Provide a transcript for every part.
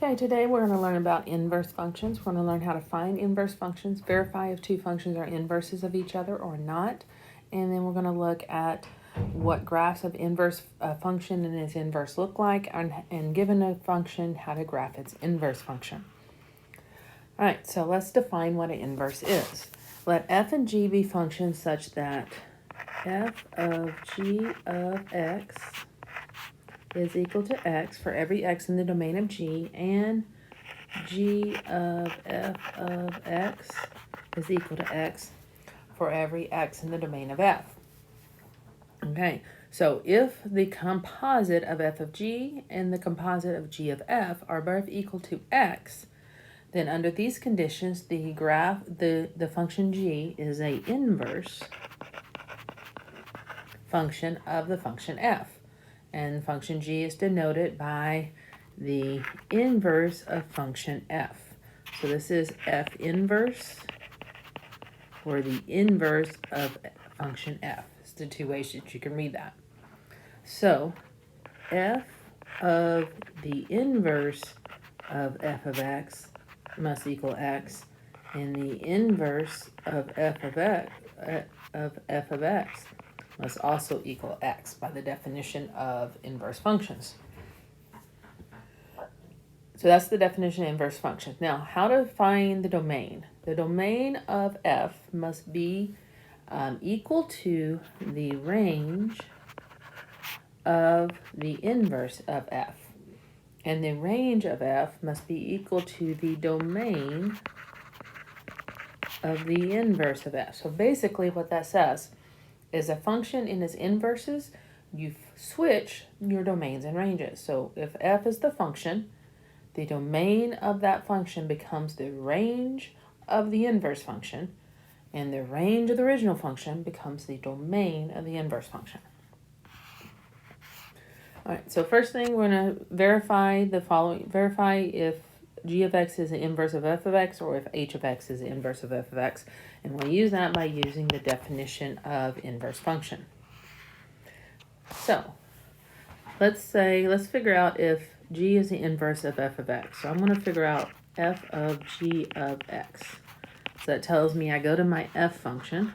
Okay, today we're going to learn about inverse functions. We're going to learn how to find inverse functions, verify if two functions are inverses of each other or not, and then we're going to look at what graphs of inverse function and its inverse look like, and given a function, how to graph its inverse function. All right, so let's define what an inverse is. Let f and g be functions such that f of g of x is equal to x for every x in the domain of G, and g of f of x is equal to x for every x in the domain of f. Okay, so if the composite of f of g and the composite of g of f are both equal to x, then under these conditions, the function g is a inverse function of the function f. And function g is denoted by the inverse of function f. So this is f inverse, or the inverse of function f. It's the two ways that you can read that. So f of the inverse of f of x must equal x, and the inverse of f of x must also equal x by the definition of inverse functions. So that's the definition of inverse functions. Now, how to find the domain? The domain of f must be equal to the range of the inverse of f. And the range of f must be equal to the domain of the inverse of f. So basically what that says is a function in its inverses, you switch your domains and ranges. So if f is the function, the domain of that function becomes the range of the inverse function, and the range of the original function becomes the domain of the inverse function. All right, so first thing, we're going to verify the following. Verify if g of x is the inverse of f of x, or if h of x is the inverse of f of x. And we'll use that by using the definition of inverse function. So let's figure out if g is the inverse of f of x. So I'm going to figure out f of g of x. So that tells me I go to my f function,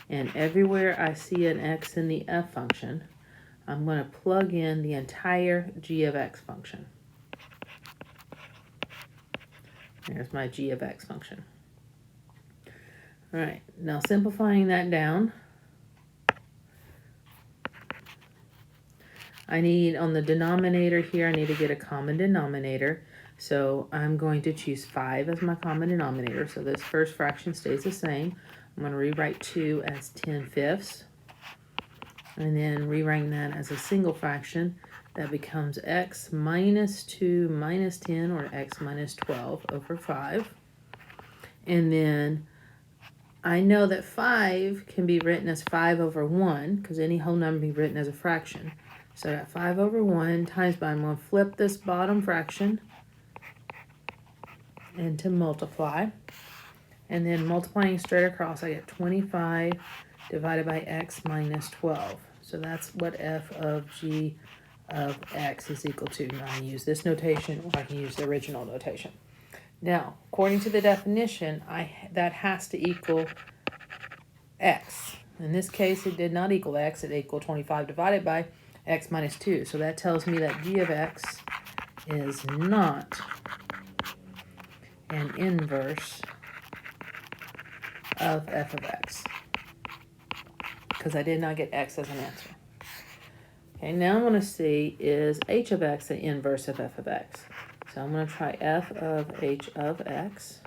and everywhere I see an x in the f function, I'm going to plug in the entire g of x function. There's my g of x function. All right, now simplifying that down, I need, on the denominator here, I need to get a common denominator. So I'm going to choose 5 as my common denominator. So this first fraction stays the same. I'm going to rewrite 2 as 10/5. And then rewriting that as a single fraction, that becomes x minus 2 minus 10, or x minus 12 over 5. And then I know that 5 can be written as 5 over 1, because any whole number can be written as a fraction. So I got 5 over 1 times by, I'm going to flip this bottom fraction into multiply. And then multiplying straight across, I get 25 divided by x minus 12. So that's what f of g of x is equal to. Now I can use this notation, or I can use the original notation. Now, according to the definition, that has to equal x. In this case, it did not equal x. It equaled 25 divided by x minus 2. So that tells me that g of x is not an inverse of f of x, because I did not get x as an answer. Okay, now I'm going to see, is h of x the inverse of f of x? So I'm going to try f of h of x,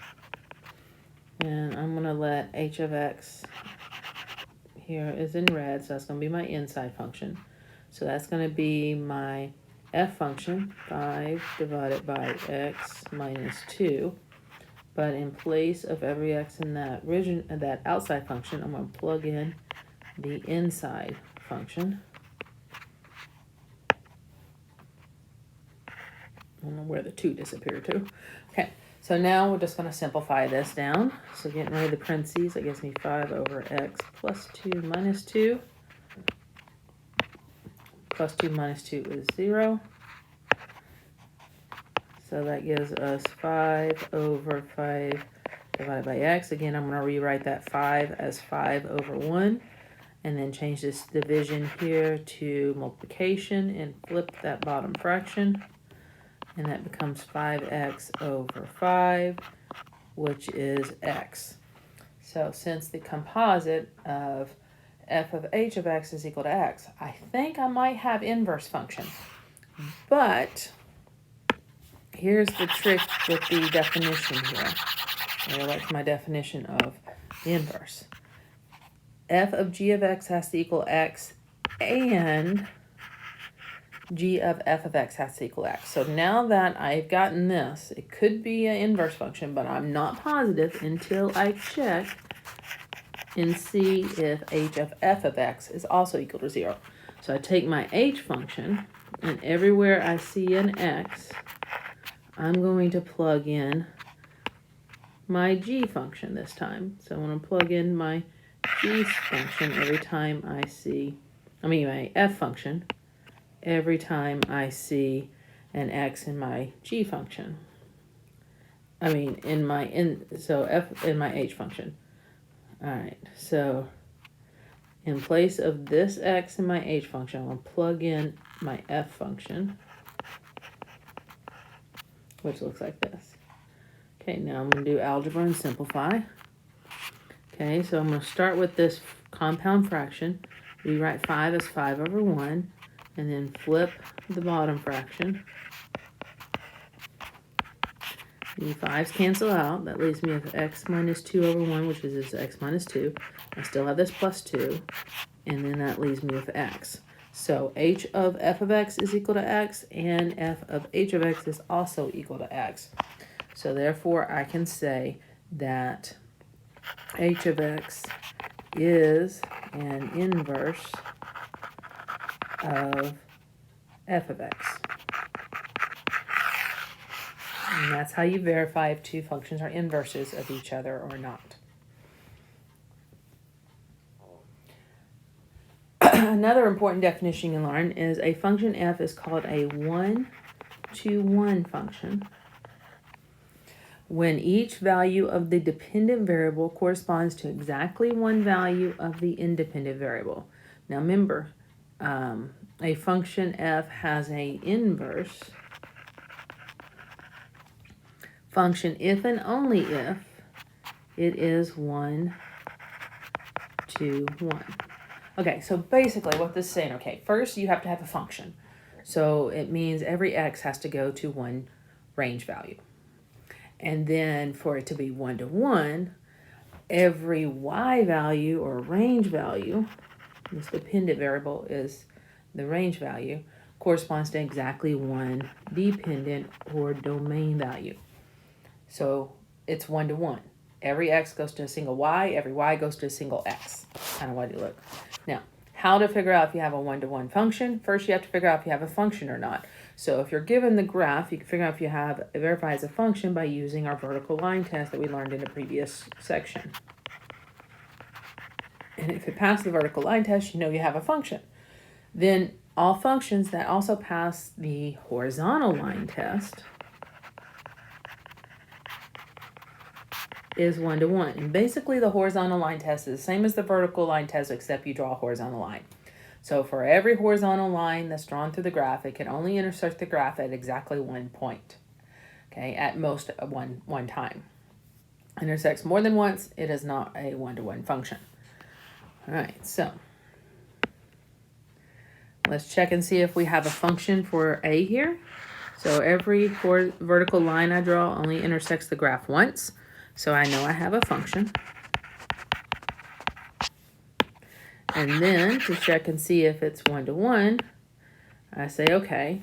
and I'm going to let h of x here is in red, so that's going to be my inside function. So that's going to be my f function, 5 divided by x minus 2. But in place of every x in that outside function, I'm going to plug in the inside function. I don't know where the 2 disappeared to. Okay, so now we're just going to simplify this down. So getting rid of the parentheses, that gives me 5 over x plus 2 minus 2. Plus 2 minus 2 is 0. So that gives us 5 over 5 divided by x. Again, I'm going to rewrite that 5 as 5 over 1. And then change this division here to multiplication and flip that bottom fraction. And that becomes 5x over 5, which is x. So since the composite of f of h of x is equal to x, I think I might have inverse function. But here's the trick with the definition here. I like my definition of the inverse. F of g of x has to equal x, and g of f of x has to equal x. So now that I've gotten this, it could be an inverse function, but I'm not positive until I check and see if h of f of x is also equal to 0. So I take my h function, and everywhere I see an x, I'm going to plug in my g function this time. So I'm going to plug in my g function every time I see, my f function every time I see an x in my g function. So f in my h function. All right, so in place of this x in my h function, I'm going to plug in my f function, which looks like this. Okay, now I'm going to do algebra and simplify. Okay, so I'm going to start with this compound fraction. Rewrite 5 as 5 over 1, and then flip the bottom fraction. The 5's cancel out. That leaves me with x minus 2 over 1, which is x minus 2. I still have this plus 2, and then that leaves me with x. So h of f of x is equal to x, and f of h of x is also equal to x. So therefore, I can say that h of x is an inverse of f of x. And that's how you verify if two functions are inverses of each other or not. Another important definition you can learn is a function f is called a one-to-one function when each value of the dependent variable corresponds to exactly one value of the independent variable. Now remember, a function f has an inverse function if and only if it is 1 to 1. Okay, so basically what this is saying, okay, first you have to have a function. So it means every x has to go to one range value. And then for it to be 1 to 1, every y value or range value, this dependent variable is the range value, corresponds to exactly one dependent or domain value. So it's 1 to 1. Every x goes to a single y, every y goes to a single x. Kind of what you look. Now, how to figure out if you have a one-to-one function? First, you have to figure out if you have a function or not. So if you're given the graph, you can figure out if you have it verifies a function by using our vertical line test that we learned in the previous section. And if it passed the vertical line test, you know you have a function. Then all functions that also pass the horizontal line test is 1 to 1. And basically the horizontal line test is the same as the vertical line test, except you draw a horizontal line. So for every horizontal line that's drawn through the graph, it can only intersect the graph at exactly one point. Okay, at most one time. Intersects more than once, it is not a 1 to 1 function. All right, so let's check and see if we have a function for a here. So every vertical line I draw only intersects the graph once. So I know I have a function. And then to check and see if it's 1 to 1, I say, okay,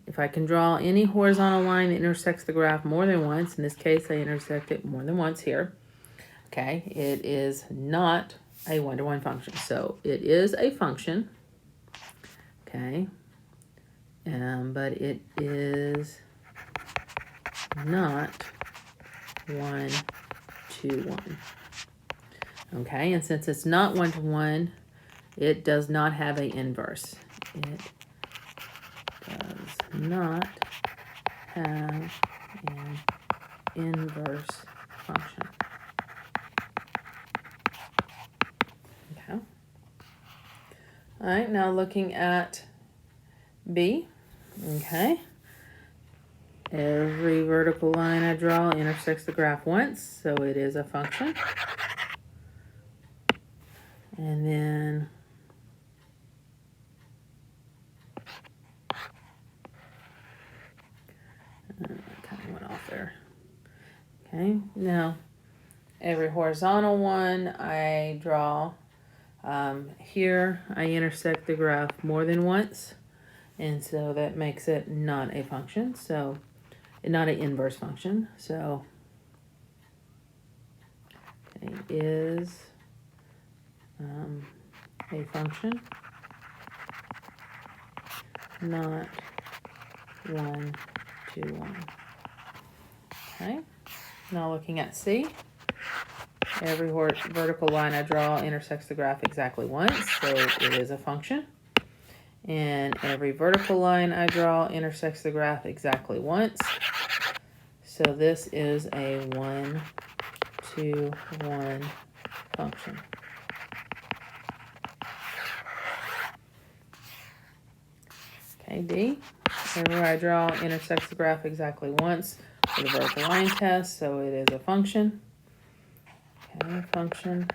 if I can draw any horizontal line that intersects the graph more than once, in this case I intersect it more than once here, okay, it is not a 1 to 1 function. So it is a function, okay, but it is not 1 to 1. Okay, and since it's not 1 to 1, it does not have an inverse. It does not have an inverse function. Okay. All right, now looking at B. Okay. Every vertical line I draw intersects the graph once, so it is a function. And then kind of went off there. Okay, now every horizontal one I draw, here I intersect the graph more than once, and so that makes it not a function, so not an inverse function. So it is a function, not 1 to 1. Okay, now looking at C. Every vertical line I draw intersects the graph exactly once, so it is a function. And every vertical line I draw intersects the graph exactly once, so this is a 1 to 1 function. Okay, D. Everywhere I draw intersects the graph exactly once with a vertical line test, so it is a function. Okay, function.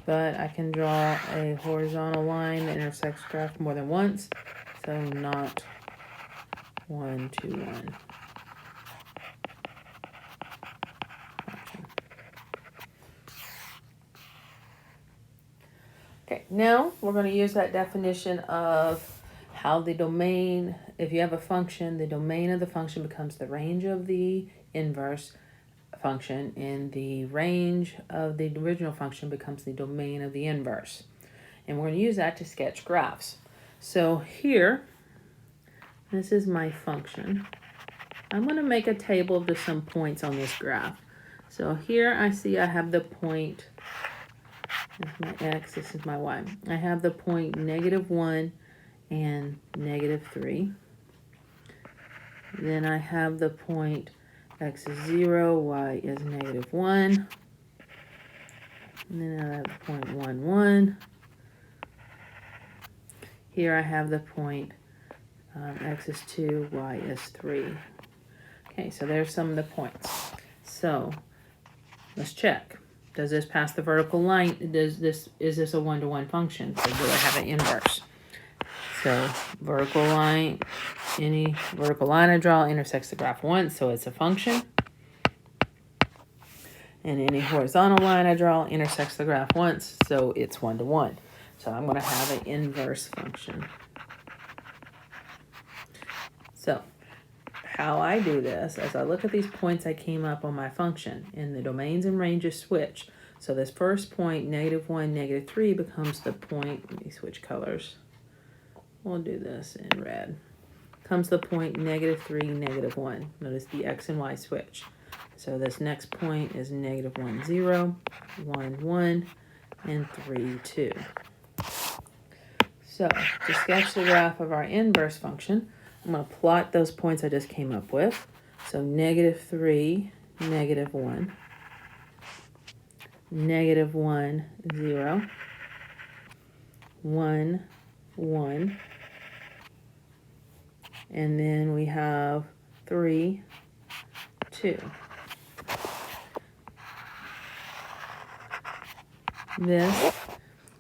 But I can draw a horizontal line that intersects the graph more than once, so not 1 to 1 function. Okay, now we're going to use that definition of how the domain, if you have a function, the domain of the function becomes the range of the inverse function, and the range of the original function becomes the domain of the inverse. And we're going to use that to sketch graphs. So here, this is my function. I'm going to make a table of some points on this graph. So here I see I have the point, this is my x, this is my y. I have the point -1 and -3. Then I have the point x is 0, y is -1. And then I have the point 1, 1. Here I have the point x is 2, y is 3. Okay, so there's some of the points. So let's check. Does this pass the vertical line? Is this a 1 to 1 function? So do I have an inverse? So vertical line, any vertical line I draw intersects the graph once, so it's a function. And any horizontal line I draw intersects the graph once, so it's 1 to 1. So I'm going to have an inverse function. So how I do this, as I look at these points I came up on my function, and the domains and ranges switch. So this first point, -1, -3, becomes the point, let me switch colors. We'll do this in red. Comes the point -3, -1. Notice the x and y switch. So this next point is -1, 0, 1, 1, and 3, 2. So to sketch the graph of our inverse function, I'm going to plot those points I just came up with. So -3, -1, -1, 0, 1, 1, and then we have 3, 2. This,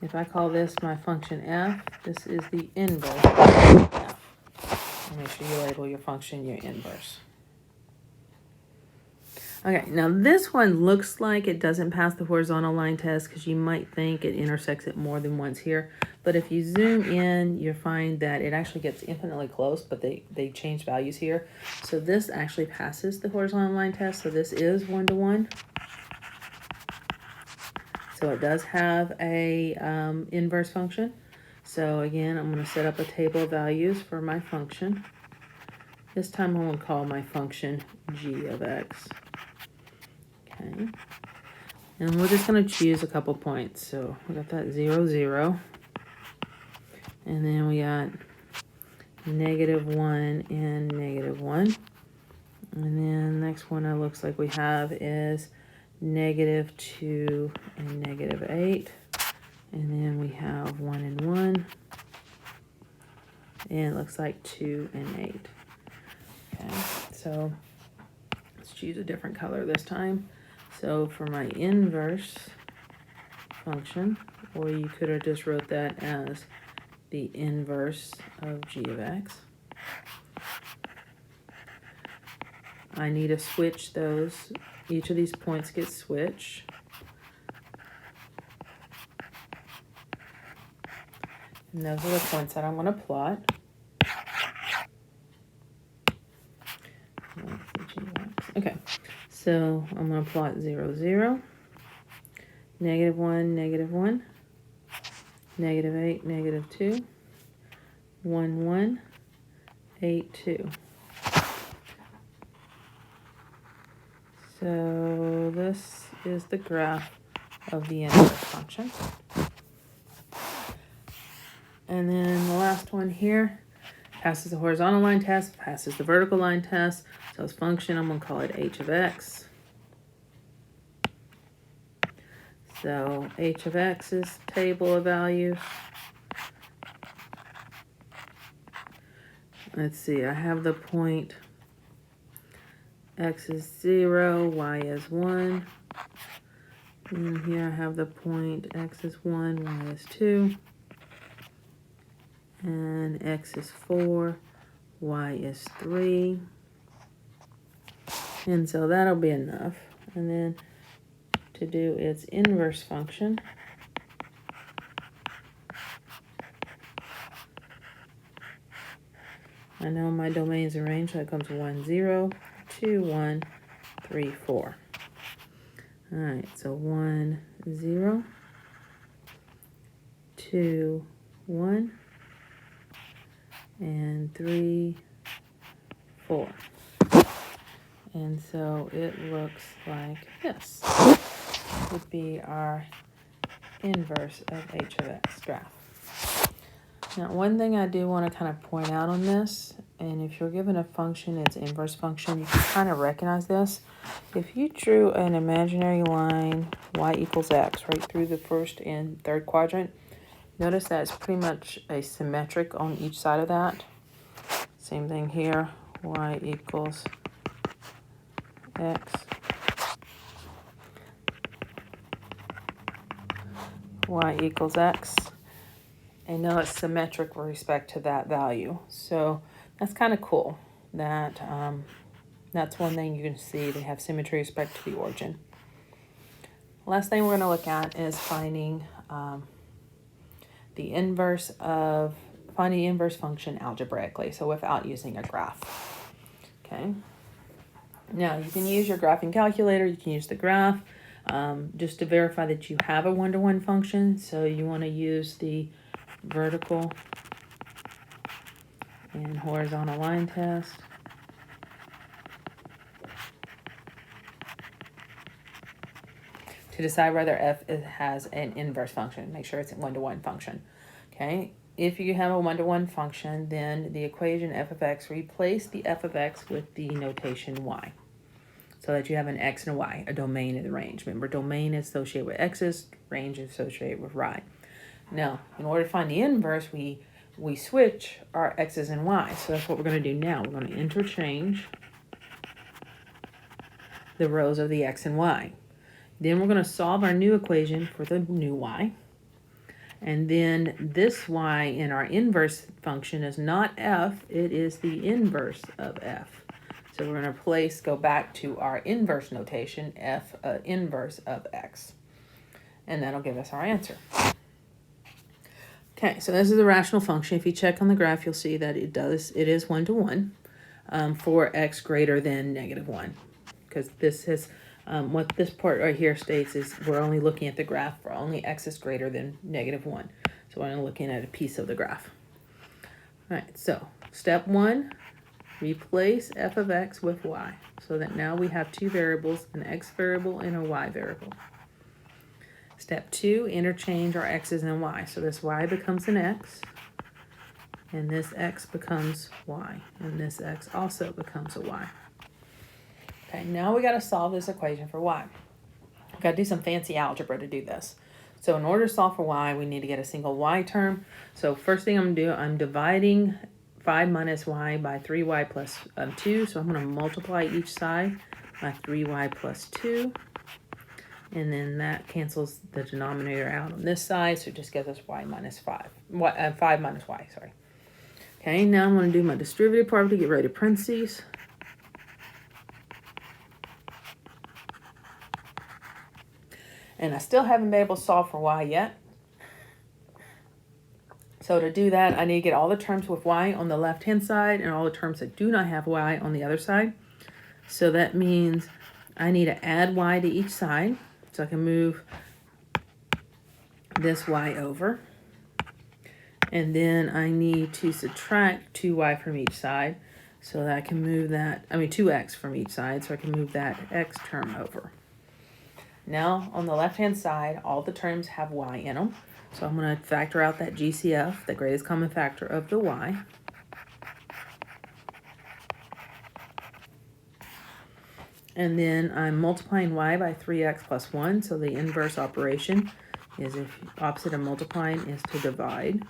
if I call this my function f, this is the inverse of f. Make sure you label your function your inverse. Okay, now this one looks like it doesn't pass the horizontal line test because you might think it intersects it more than once here. But if you zoom in, you'll find that it actually gets infinitely close, but they change values here. So this actually passes the horizontal line test, so this is 1 to 1. So it does have a inverse function. So again, I'm going to set up a table of values for my function. This time I'm going to call my function g of x. Okay. And we're just going to choose a couple points. So we got that 0, 0. And then we got -1, and -1. And then next one it looks like we have is -2 and -8. And then we have 1 and 1. And it looks like 2 and 8. Okay, so let's choose a different color this time. So for my inverse function, or you could have just wrote that as the inverse of g of x. I need to switch those. Each of these points gets switched. And those are the points that I'm going to plot. Okay, so I'm going to plot 0, 0, -1, -1, -8, -2, 1, 1, 8, 2. So this is the graph of the inverse function. And then the last one here passes the horizontal line test, passes the vertical line test. So its function, I'm going to call it h of x. So h of x is table of values. Let's see, I have the point x is 0, y is 1. And here I have the point x is 1, y is 2. And x is 4, y is 3. And so that'll be enough. And then to do its inverse function, I know my domain's arranged, so it comes 1, 0, 2, 1, 3, 4. All right, so 1, 0, 2, 1, and 3, 4. And so it looks like this would be our inverse of h of x graph. Now, one thing I do want to kind of point out on this, and if you're given a function, its inverse function, you can kind of recognize this. If you drew an imaginary line y equals x right through the first and third quadrant, notice that it's pretty much a symmetric on each side of that. Same thing here, y equals x, y equals x. And now it's symmetric with respect to that value. So that's kind of cool. That's one thing you can see. They have symmetry with respect to the origin. Last thing we're going to look at is finding the inverse function algebraically, so without using a graph. Okay. Now you can use your graphing calculator. You can use the graph just to verify that you have a one-to-one function. So you want to use the vertical and horizontal line test. To decide whether f has an inverse function. Make sure it's a one-to-one function. Okay, if you have a one-to-one function, then the equation f of x, replace the f of x with the notation y, so that you have an x and a y, a domain in the range. Remember, domain is associated with x's, range is associated with y. Now, in order to find the inverse, we switch our x's and y's. So that's what we're going to do now. We're going to interchange the rows of the x and y. Then we're going to solve our new equation for the new y. And then this y in our inverse function is not f, it is the inverse of f. So we're going to go back to our inverse notation, f inverse of x. And that'll give us our answer. Okay, so this is a rational function. If you check on the graph, you'll see that it is one-to-one for x greater than -1. Because this is what this part right here states is we're only looking at the graph for only x is greater than -1. So we're only looking at a piece of the graph. All right, so step 1, replace f of x with y. So that now we have two variables, an x variable and a y variable. Step 2, interchange our x's and y. So this y becomes an x, and this x becomes y, and this x also becomes a y. Okay, now we got to solve this equation for y. We've got to do some fancy algebra to do this. So in order to solve for y, we need to get a single y term. So first thing I'm going to do, I'm dividing 5 minus y by 3y plus 2. So I'm going to multiply each side by 3y plus 2. And then that cancels the denominator out on this side. So it just gives us y minus 5. 5 minus y, sorry. Okay, now I'm going to do my distributive part to get rid of parentheses. And I still haven't been able to solve for y yet. So to do that, I need to get all the terms with y on the left-hand side and all the terms that do not have y on the other side. So that means I need to add y to each side. So I can move this y over. And then I need to subtract 2y from each side so that I can move that, 2x from each side, so I can move that x term over. Now, on the left-hand side, all the terms have y in them. So I'm going to factor out that GCF, the greatest common factor of the y. And then I'm multiplying y by 3x plus 1, so the inverse operation is, if opposite of multiplying is to divide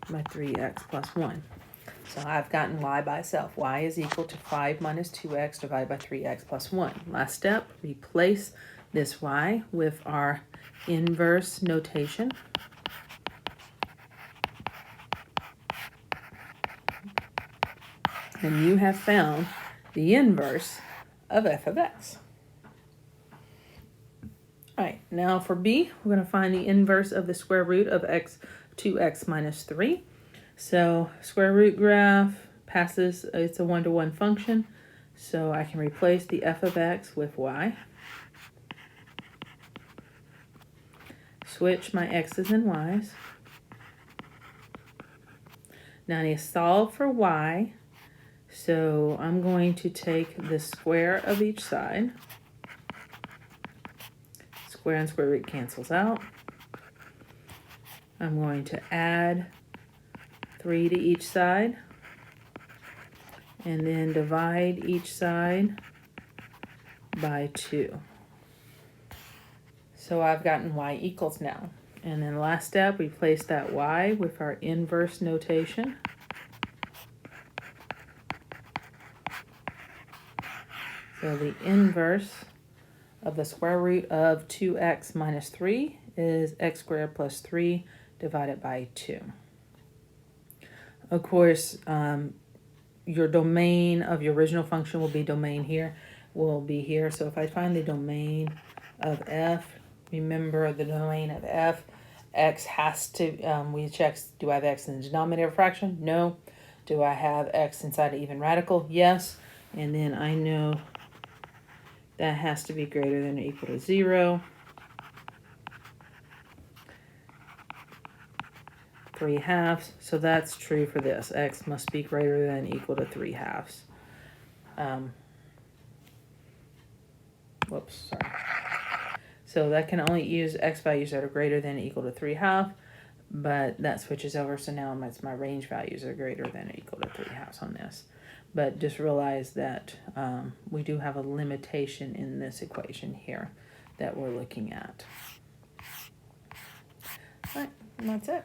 by 3x plus 1. So I've gotten y by itself. Y is equal to 5 minus 2x divided by 3x plus 1. Last step, replace this y with our inverse notation. And you have found the inverse of f of x. All right, now for b, we're going to find the inverse of the square root of 2x minus 3. So square root graph passes, it's a one-to-one function. So I can replace the f of x with y. Switch my x's and y's. Now I need to solve for y. So I'm going to take the square of each side. Square and square root cancels out. I'm going to add 3 to each side. And then divide each side by 2. So I've gotten y equals now. And then last step, replace that y with our inverse notation. So the inverse of the square root of 2x minus 3 is x squared plus 3 divided by 2. Of course, your domain of your original function will be domain here, will be here. So if I find the domain of f, remember the domain of f, x has to, we check, do I have x in the denominator of fraction? No. Do I have x inside an even radical? Yes. And then I know that has to be greater than or equal to 0. 3/2. So that's true for this. X must be greater than or equal to 3/2. Whoops, sorry. So that can only use x values that are greater than or equal to 3/2, but that switches over. So now my range values are greater than or equal to 3/2 on this. But just realize that we do have a limitation in this equation here that we're looking at. All right, and that's it.